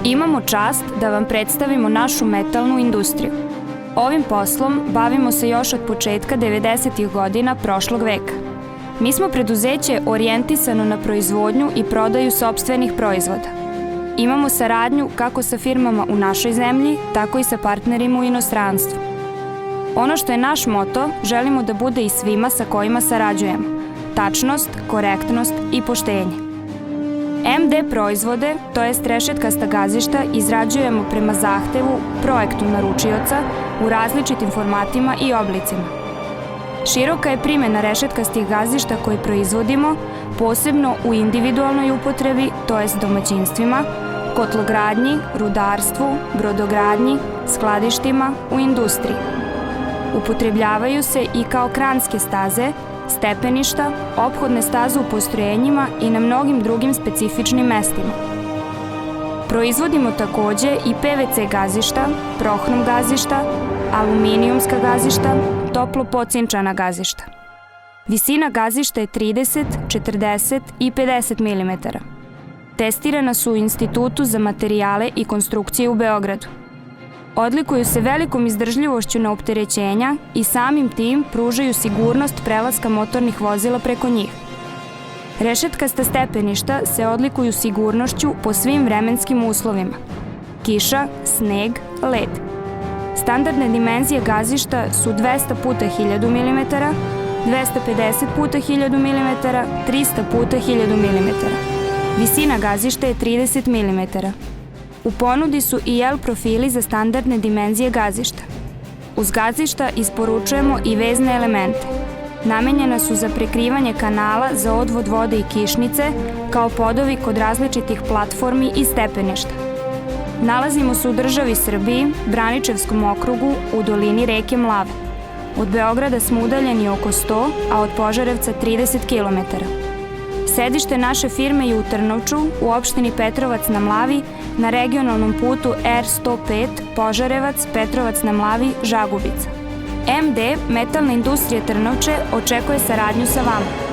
Imamo čast da vam predstavimo našu metalnu industriju. Ovim poslom bavimo se još od početka 90. godina prošlog veka. Mi smo preduzeće orijentisano na proizvodnju i prodaju sopstvenih proizvoda. Imamo saradnju kako sa firmama u našoj zemlji, tako i sa partnerima u inostranstvu. Ono što je naš moto, želimo da bude i svima sa kojima sarađujemo. Tačnost, korektnost i poštenje. MD proizvode, to jest rešetkasta gazišta, izrađujemo prema zahtevu, projektu naručioca u različitim formatima i oblicima. Široka je primjena rešetkastih gazišta koje proizvodimo, posebno u individualnoj upotrebi, to jest domaćinstvima, kotlogradnji, rudarstvu, brodogradnji, skladištima, u industriji. Upotrebljavaju se i kao kranske staze, stepeništa, ophodne staze u postrojenjima i na mnogim drugim specifičnim mestima. Proizvodimo takođe i PVC gazišta, prohrom gazišta, aluminijumska gazišta, toplo pocinčana gazišta. Visina gazišta je 30, 40 i 50 mm. Testirana su u Institutu za materijale i konstrukcije u Beogradu. Odlikuju se velikom izdržljivošću na opterećenja i samim tim pružaju sigurnost prelaska motornih vozila preko njih. Rešetkasta stepeništa se odlikuju sigurnošću po svim vremenskim uslovima. Kiša, sneg, led. Standardne dimenzije gazišta su 200 puta 1000 mm, 250 puta 1000 mm, 300 puta 1000 mm. Visina gazišta je 30 mm. U ponudi su i L profili za standardne dimenzije gazišta. Uz gazišta isporučujemo i vezne elemente. Namenjena su za prekrivanje kanala za odvod vode i kišnice, kao podovi kod različitih platformi i stepeništa. Nalazimo se u državi Srbiji, Braničevskom okrugu, u dolini reke Mlave. Od Beograda smo udaljeni oko 100, a od Požarevca 30 km. Sedište naše firme je u Trnovču, u opštini Petrovac na Mlavi, na regionalnom putu R105 Požarevac, Petrovac na Mlavi, Žagubica. MD, Metalna industrija Trnovče, očekuje saradnju sa vama.